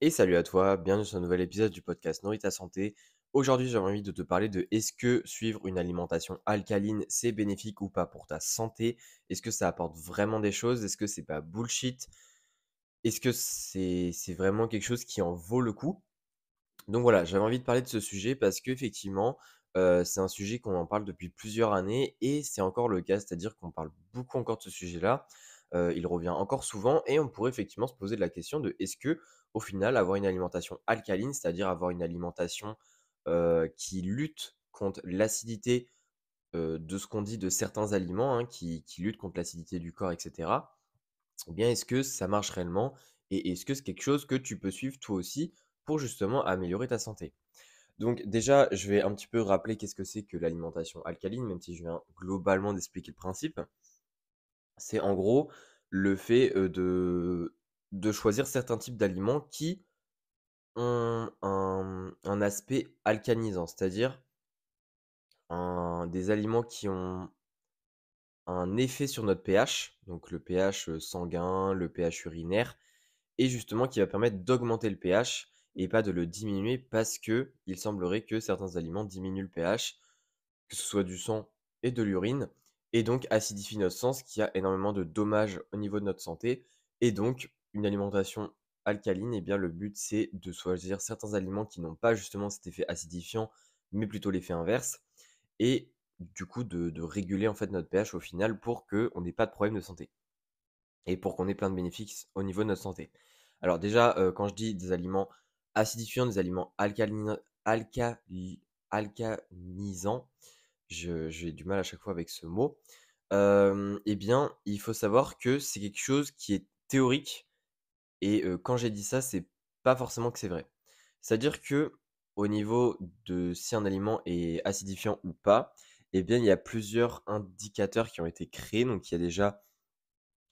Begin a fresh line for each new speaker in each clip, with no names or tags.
Et salut à toi, bienvenue sur un nouvel épisode du podcast Nourris ta santé. Aujourd'hui, j'avais envie de te parler de est-ce que suivre une alimentation alcaline, c'est bénéfique ou pas pour ta santé? Est-ce que ça apporte vraiment des choses? Est-ce que c'est pas bullshit? Est-ce que c'est vraiment quelque chose qui en vaut le coup? Donc voilà, j'avais envie de parler de ce sujet parce qu'effectivement, c'est un sujet qu'on en parle depuis plusieurs années et c'est encore le cas. C'est-à-dire qu'on parle beaucoup encore de ce sujet-là, il revient encore souvent et on pourrait effectivement se poser la question de est-ce que, au final, avoir une alimentation alcaline, c'est-à-dire avoir une alimentation, qui lutte contre l'acidité, de ce qu'on dit de certains aliments, hein, qui luttent contre l'acidité du corps et cetera. Eh bien, est-ce que ça marche réellement? Et est-ce que c'est quelque chose que tu peux suivre toi aussi pour justement améliorer ta santé? Donc déjà, je vais un petit peu rappeler qu'est-ce que c'est que l'alimentation alcaline, même si je viens globalement d'expliquer le principe. C'est en gros le fait de choisir certains types d'aliments qui ont un aspect alcanisant, c'est-à-dire des aliments qui ont un effet sur notre pH, donc le pH sanguin, le pH urinaire, et justement qui va permettre d'augmenter le pH et pas de le diminuer parce que il semblerait que certains aliments diminuent le pH, que ce soit du sang et de l'urine, et donc acidifient notre sang, ce qui a énormément de dommages au niveau de notre santé. Et donc, une alimentation alcaline, eh bien, le but c'est de choisir certains aliments qui n'ont pas justement cet effet acidifiant, mais plutôt l'effet inverse, et du coup de réguler en fait notre pH au final pour qu'on n'ait pas de problème de santé et pour qu'on ait plein de bénéfices au niveau de notre santé. Alors déjà, quand je dis des aliments acidifiants, des aliments alcanisants, j'ai du mal à chaque fois avec ce mot. Eh bien, il faut savoir que c'est quelque chose qui est théorique et quand j'ai dit ça, c'est pas forcément que c'est vrai. C'est-à-dire que au niveau de si un aliment est acidifiant ou pas, eh bien, il y a plusieurs indicateurs qui ont été créés. Donc il y a déjà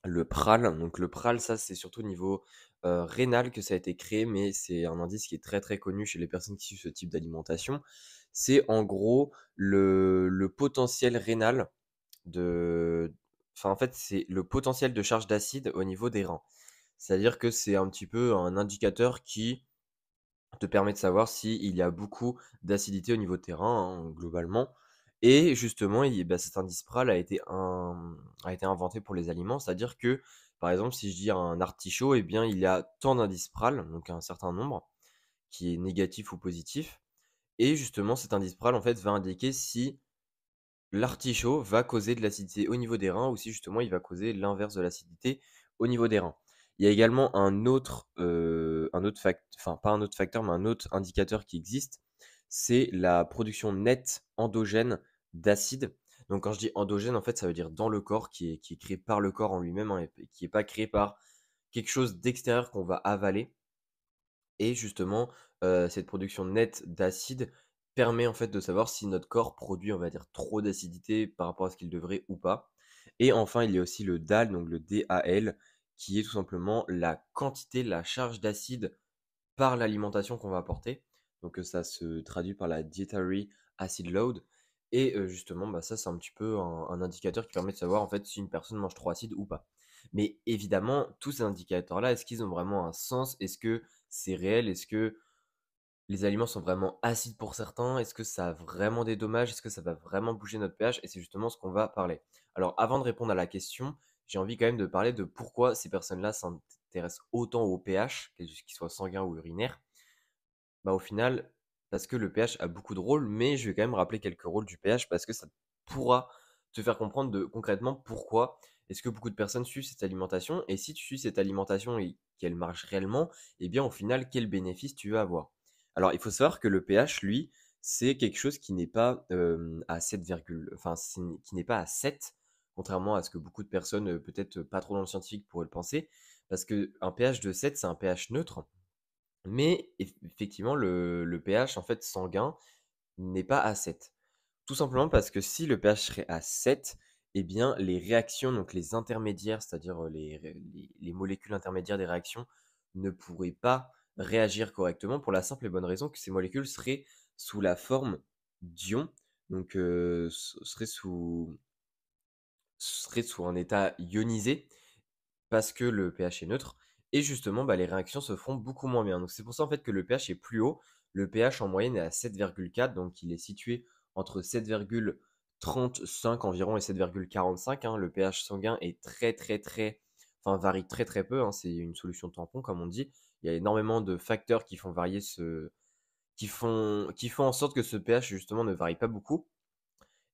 le PRAL, donc le PRAL, ça, c'est surtout au niveau, rénal que ça a été créé, mais c'est un indice qui est très, très connu chez les personnes qui suivent ce type d'alimentation. C'est en gros le potentiel rénal de enfin, en fait, c'est le potentiel de charge d'acide au niveau des reins. C'est-à-dire que c'est un petit peu un indicateur qui te permet de savoir s'il y a beaucoup d'acidité au niveau de tes reins, hein, globalement. Et justement, bah, cet indice PRAL a été inventé pour les aliments. C'est-à-dire que, par exemple, si je dis un artichaut, eh bien, il y a tant d'indices PRAL, donc un certain nombre, qui est négatif ou positif. Et justement, cet indice PRAL, en fait, va indiquer si l'artichaut va causer de l'acidité au niveau des reins ou si justement il va causer l'inverse de l'acidité au niveau des reins. Il y a également un autre enfin pas un autre facteur, mais un autre indicateur qui existe, c'est la production nette endogène d'acide. Donc quand je dis endogène, en fait, ça veut dire dans le corps, qui est créé par le corps en lui-même, hein, et qui n'est pas créé par quelque chose d'extérieur qu'on va avaler. Et justement, cette production nette d'acide permet en fait de savoir si notre corps produit, on va dire, trop d'acidité par rapport à ce qu'il devrait ou pas. Et enfin, il y a aussi le DAL, donc le DAL, qui est tout simplement la quantité, la charge d'acide par l'alimentation qu'on va apporter. Donc ça se traduit par la dietary acid load. Et justement, bah, ça, c'est un petit peu un indicateur qui permet de savoir en fait si une personne mange trop acide ou pas. Mais évidemment, tous ces indicateurs-là, est-ce qu'ils ont vraiment un sens? Est-ce que c'est réel? Est-ce que les aliments sont vraiment acides pour certains? Est-ce que ça a vraiment des dommages? Est-ce que ça va vraiment bouger notre pH? Et c'est justement ce qu'on va parler. Alors, avant de répondre à la question, j'ai envie quand même de parler de pourquoi ces personnes-là s'intéressent autant au pH, qu'il soit sanguin ou urinaire. Bah, au final, parce que le pH a beaucoup de rôles, mais je vais quand même rappeler quelques rôles du pH parce que ça pourra te faire comprendre concrètement pourquoi est-ce que beaucoup de personnes suivent cette alimentation. Et si tu suis cette alimentation et qu'elle marche réellement, eh bien au final, quel bénéfice tu vas avoir? Alors, il faut savoir que le pH, lui, c'est quelque chose qui n'est pas à 7, enfin, qui n'est pas à 7, contrairement à ce que beaucoup de personnes, peut-être pas trop dans le scientifique, pourraient le penser, parce qu'un pH de 7, c'est un pH neutre. Mais effectivement, le pH en fait sanguin n'est pas à 7. Tout simplement parce que si le pH serait à 7, eh bien les réactions, donc les intermédiaires, c'est-à-dire les molécules intermédiaires des réactions, ne pourraient pas réagir correctement pour la simple et bonne raison que ces molécules seraient sous la forme d'ions, donc seraient sous un état ionisé parce que le pH est neutre et justement, bah, les réactions se feront beaucoup moins bien. Donc c'est pour ça en fait que le pH est plus haut. Le pH en moyenne est à 7,4, donc il est situé entre 7,35 environ et 7,45, hein. Le pH sanguin est très, très, très, enfin varie très, très peu, hein. C'est une solution tampon comme on dit. Il y a énormément de facteurs qui font varier qui font en sorte que ce pH justement ne varie pas beaucoup.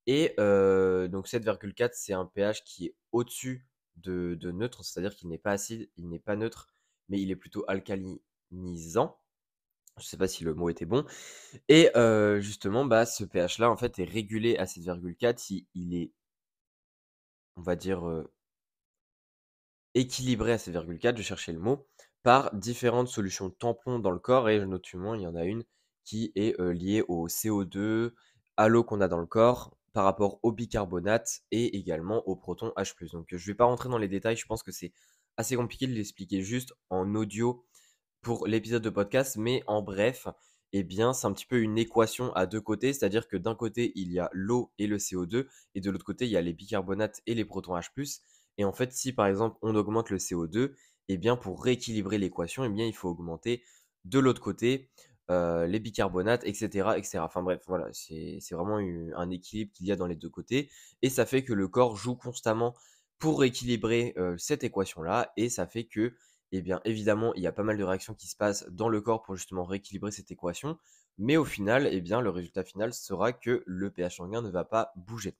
Et donc 7,4, c'est un pH qui est au-dessus de neutre, c'est-à-dire qu'il n'est pas acide, il n'est pas neutre, mais il est plutôt alcalinisant. Je sais pas si le mot était bon. Et justement, bah, ce pH-là, en fait, est régulé à 7,4 si il est, on va dire, équilibré à 7,4, je cherchais le mot, par différentes solutions tampons dans le corps et notamment, il y en a une qui est, liée au CO2, à l'eau qu'on a dans le corps, par rapport au bicarbonate et également au proton H+. Donc, je vais pas rentrer dans les détails, je pense que c'est assez compliqué de l'expliquer juste en audio pour l'épisode de podcast, mais en bref, eh bien, c'est un petit peu une équation à 2 côtés, c'est-à-dire que d'un côté, il y a l'eau et le CO2 et de l'autre côté, il y a les bicarbonates et les protons H+. Et en fait, si par exemple, on augmente le CO2, eh bien, pour rééquilibrer l'équation, eh bien, il faut augmenter de l'autre côté, les bicarbonates et cetera et cetera. Enfin bref, voilà, c'est vraiment un équilibre qu'il y a dans les 2 côtés et ça fait que le corps joue constamment pour rééquilibrer, cette équation-là et ça fait que, eh bien, évidemment, il y a pas mal de réactions qui se passent dans le corps pour justement rééquilibrer cette équation. Mais au final, eh bien, le résultat final sera que le pH sanguin ne va pas bouger.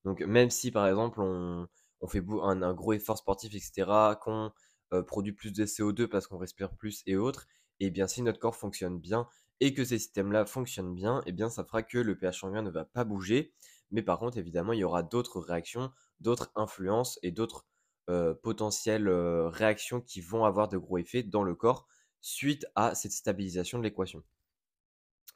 Donc, même si par exemple, on fait un gros effort sportif, etc., qu'on produit plus de CO2 parce qu'on respire plus et autres, eh bien, si notre corps fonctionne bien et que ces systèmes-là fonctionnent bien, eh bien, ça fera que le pH sanguin ne va pas bouger. Mais par contre, évidemment, il y aura d'autres réactions, d'autres influences et d'autres potentielles réactions qui vont avoir de gros effets dans le corps suite à cette stabilisation de l'équation.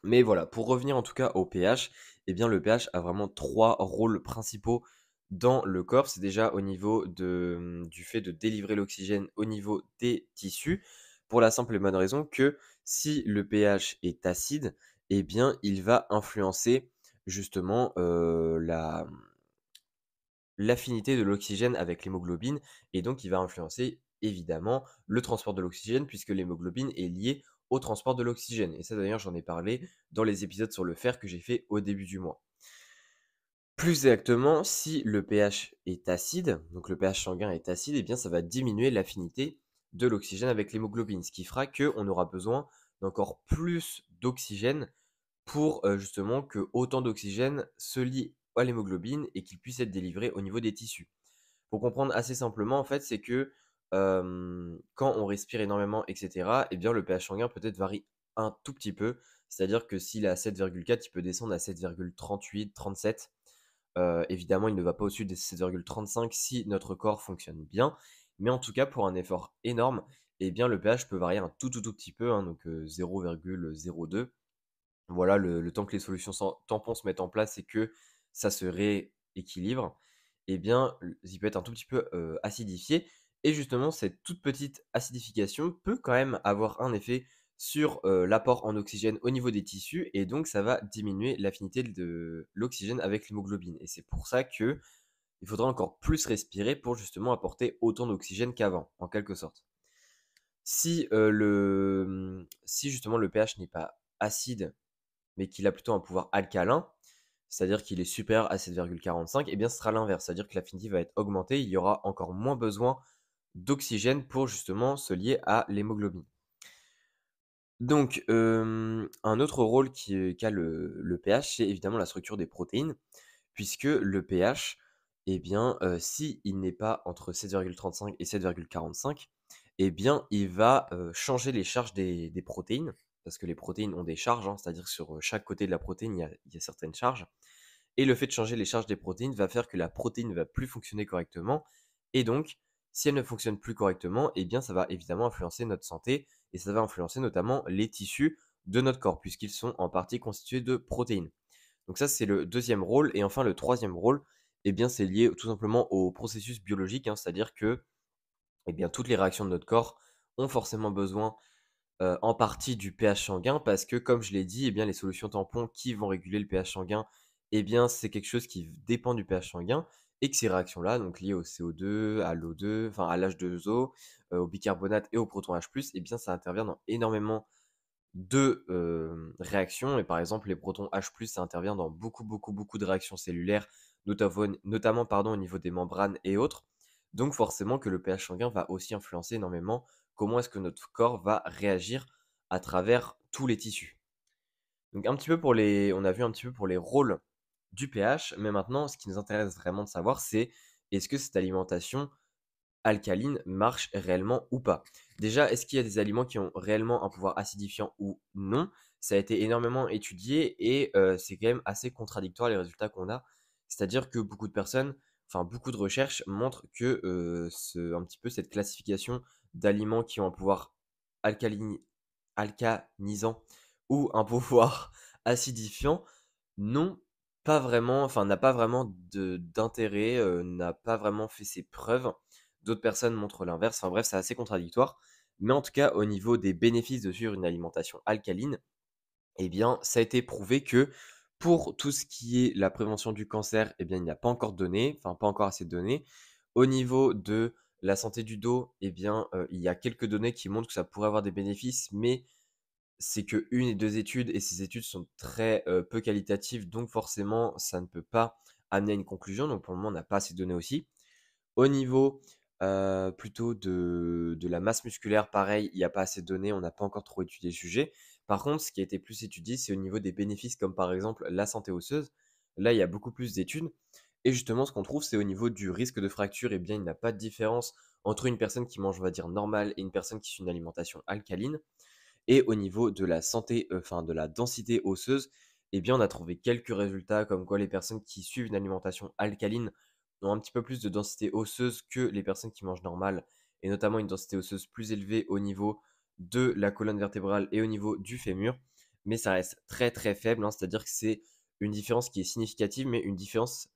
Mais voilà, pour revenir en tout cas au pH, eh bien le pH a vraiment 3 rôles principaux dans le corps. C'est déjà au niveau du fait de délivrer l'oxygène au niveau des tissus, pour la simple et bonne raison que si le pH est acide, eh bien il va influencer justement, l'affinité de l'oxygène avec l'hémoglobine et donc il va influencer évidemment le transport de l'oxygène puisque l'hémoglobine est liée au transport de l'oxygène. Et ça d'ailleurs j'en ai parlé dans les épisodes sur le fer que j'ai fait au début du mois. Plus exactement, si le pH est acide, donc le pH sanguin est acide, eh bien ça va diminuer l'affinité de l'oxygène avec l'hémoglobine, ce qui fera qu'on aura besoin d'encore plus d'oxygène pour justement que autant d'oxygène se lie à l'hémoglobine et qu'il puisse être délivré au niveau des tissus. Pour comprendre assez simplement, en fait, c'est que quand on respire énormément, etc., eh bien, le pH sanguin peut-être varie un tout petit peu. C'est-à-dire que s'il est à 7,4, il peut descendre à 7,38, 37. Évidemment, il ne va pas au-dessus des 7,35 si notre corps fonctionne bien. Mais en tout cas, pour un effort énorme, eh bien, le pH peut varier un tout petit peu, hein, donc 0,02. Voilà, le temps que les solutions tampons se mettent en place et que ça se rééquilibre, eh bien, il peut être un tout petit peu acidifié. Et justement, cette toute petite acidification peut quand même avoir un effet sur l'apport en oxygène au niveau des tissus et donc ça va diminuer l'affinité de l'oxygène avec l'hémoglobine. Et c'est pour ça que il faudra encore plus respirer pour justement apporter autant d'oxygène qu'avant, en quelque sorte. Si justement le pH n'est pas acide mais qu'il a plutôt un pouvoir alcalin, c'est-à-dire qu'il est supérieur à 7,45, eh bien ce sera l'inverse, c'est-à-dire que l'affinité va être augmentée, il y aura encore moins besoin d'oxygène pour justement se lier à l'hémoglobine. Donc, un autre rôle qu'a le pH, c'est évidemment la structure des protéines, puisque le pH, eh bien, si il n'est pas entre 7,35 et 7,45, eh bien, il va, changer les charges des protéines, parce que les protéines ont des charges, hein, c'est-à-dire que sur, chaque côté de la protéine, il y a certaines charges et le fait de changer les charges des protéines va faire que la protéine ne va plus fonctionner correctement et donc, si elle ne fonctionne plus correctement, eh bien, ça va évidemment influencer notre santé et ça va influencer notamment les tissus de notre corps puisqu'ils sont en partie constitués de protéines. Donc ça, c'est le deuxième rôle. Et enfin, le troisième rôle, eh bien, c'est lié tout simplement au processus biologique, hein, c'est-à-dire que eh bien, toutes les réactions de notre corps ont forcément besoin en partie du pH sanguin parce que, comme je l'ai dit, eh bien, les solutions tampons qui vont réguler le pH sanguin, eh bien, c'est quelque chose qui dépend du pH sanguin. et que ces réactions-là, donc liées au CO2, à l'O2, enfin à l'H2O, au bicarbonate et au proton H+, et bien ça intervient dans énormément de, réactions et par exemple les protons H+, ça intervient dans beaucoup, beaucoup, beaucoup de réactions cellulaires, notamment pardon, au niveau des membranes et autres. Donc forcément que le pH sanguin va aussi influencer énormément comment est-ce que notre corps va réagir à travers tous les tissus. Donc un petit peu pour les on a vu un petit peu pour les rôles du pH, mais maintenant ce qui nous intéresse vraiment de savoir, c'est est-ce que cette alimentation alcaline marche réellement ou pas? Déjà, est-ce qu'il y a des aliments qui ont réellement un pouvoir acidifiant ou non? Ça a été énormément étudié et c'est quand même assez contradictoire les résultats qu'on a. C'est-à-dire que beaucoup de personnes, enfin beaucoup de recherches montrent que, ce un petit peu cette classification d'aliments qui ont un pouvoir alcalini alcanisant ou un pouvoir acidifiant n'ont pas vraiment enfin n'a pas vraiment de d'intérêt, n'a pas vraiment fait ses preuves. D'autres personnes montrent l'inverse. Enfin bref, c'est assez contradictoire. Mais en tout cas, au niveau des bénéfices de suivre une alimentation alcaline, eh bien, ça a été prouvé que pour tout ce qui est la prévention du cancer, eh bien, il n'y a pas encore de données, enfin pas encore assez de données. Au niveau de la santé du dos, eh bien, il y a quelques données qui montrent que ça pourrait avoir des bénéfices, mais c'est que une et 2 études et ces études sont très, peu qualitatives, donc forcément, ça ne peut pas amener à une conclusion. Donc pour le moment, on n'a pas assez de données aussi. Au niveau, plutôt de la masse musculaire, pareil, il y a pas assez de données, on n'a pas encore trop étudié le sujet. Par contre, ce qui a été plus étudié, c'est au niveau des bénéfices comme par exemple la santé osseuse. Là, il y a beaucoup plus d'études et justement ce qu'on trouve, c'est au niveau du risque de fracture, eh bien, il n'y a pas de différence entre une personne qui mange, on va dire, normal et une personne qui suit une alimentation alcaline. Et au niveau de la santé, enfin de la densité osseuse, eh bien, on a trouvé quelques résultats comme quoi les personnes qui suivent une alimentation alcaline ont un petit peu plus de densité osseuse que les personnes qui mangent normal et notamment une densité osseuse plus élevée au niveau de la colonne vertébrale et au niveau du fémur. Mais ça reste très, très faible, hein, c'est-à-dire que c'est une différence qui est significative, mais une différence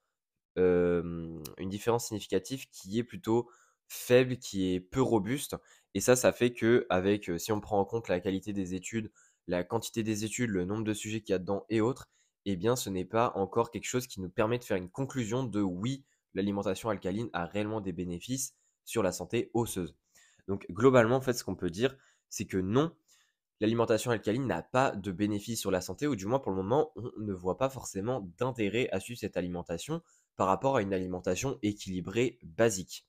significative qui est plutôt faible, qui est peu robuste. Et ça fait qu'avec, si on prend en compte la qualité des études, la quantité des études, le nombre de sujets qu'il y a dedans et autres, eh bien, ce n'est pas encore quelque chose qui nous permet de faire une conclusion de oui, l'alimentation alcaline a réellement des bénéfices sur la santé osseuse. Donc, globalement, en fait, ce qu'on peut dire, c'est que non, l'alimentation alcaline n'a pas de bénéfices sur la santé, ou du moins pour le moment, on ne voit pas forcément d'intérêt à suivre cette alimentation par rapport à une alimentation équilibrée basique.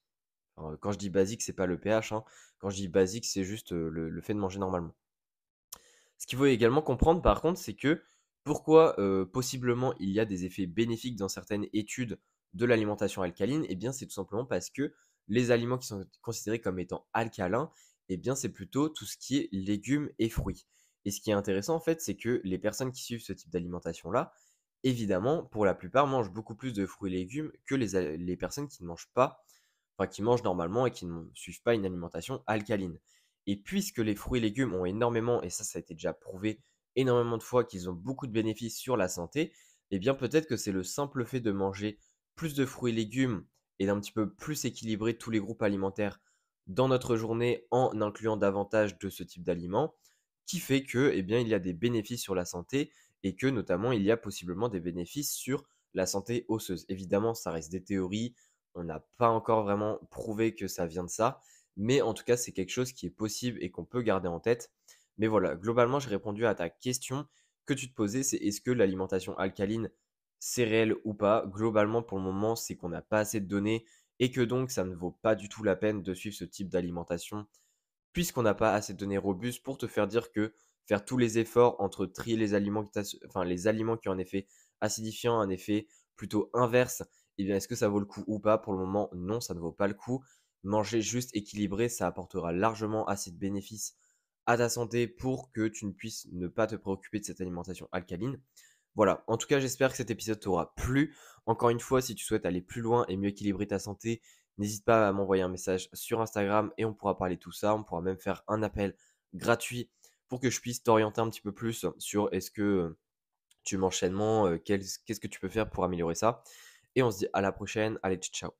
Alors, quand je dis basique, c'est pas le pH, hein. Quand je dis basique, c'est juste le fait de manger normalement. Ce qu'il faut également comprendre par contre, c'est que pourquoi possiblement il y a des effets bénéfiques dans certaines études de l'alimentation alcaline, eh bien c'est tout simplement parce que les aliments qui sont considérés comme étant alcalins, eh bien c'est plutôt tout ce qui est légumes et fruits. Et ce qui est intéressant en fait, c'est que les personnes qui suivent ce type d'alimentation-là, évidemment, pour la plupart, mangent beaucoup plus de fruits et légumes que les personnes qui ne mangent pas, enfin qui mangent normalement et qui ne suivent pas une alimentation alcaline. Et puisque les fruits et légumes ont énormément, et ça a été déjà prouvé énormément de fois qu'ils ont beaucoup de bénéfices sur la santé, eh bien peut-être que c'est le simple fait de manger plus de fruits et légumes et d'un petit peu plus équilibrer tous les groupes alimentaires dans notre journée en incluant davantage de ce type d'aliments qui fait que, eh bien, il y a des bénéfices sur la santé et que notamment il y a possiblement des bénéfices sur la santé osseuse. Évidemment, ça reste des théories, on n'a pas encore vraiment prouvé que ça vient de ça, mais en tout cas, c'est quelque chose qui est possible et qu'on peut garder en tête. Mais voilà, globalement, j'ai répondu à ta question que tu te posais, c'est est-ce que l'alimentation alcaline, c'est réel ou pas? Globalement, pour le moment, c'est qu'on n'a pas assez de données et que donc ça ne vaut pas du tout la peine de suivre ce type d'alimentation puisqu'on n'a pas assez de données robustes pour te faire dire que faire tous les efforts entre trier les aliments enfin, les aliments qui ont un effet acidifiant, un effet plutôt inverse, eh bien, est-ce que ça vaut le coup ou pas? Pour le moment, non, ça ne vaut pas le coup. Manger juste équilibré, ça apportera largement assez de bénéfices à ta santé pour que tu ne puisses ne pas te préoccuper de cette alimentation alcaline. Voilà, en tout cas, j'espère que cet épisode t'aura plu. Encore une fois, si tu souhaites aller plus loin et mieux équilibrer ta santé, n'hésite pas à m'envoyer un message sur Instagram et on pourra parler de tout ça. On pourra même faire un appel gratuit pour que je puisse t'orienter un petit peu plus sur est-ce que tu m'enchaînements, qu'est-ce que tu peux faire pour améliorer ça. Et on se dit à la prochaine. Allez, ciao.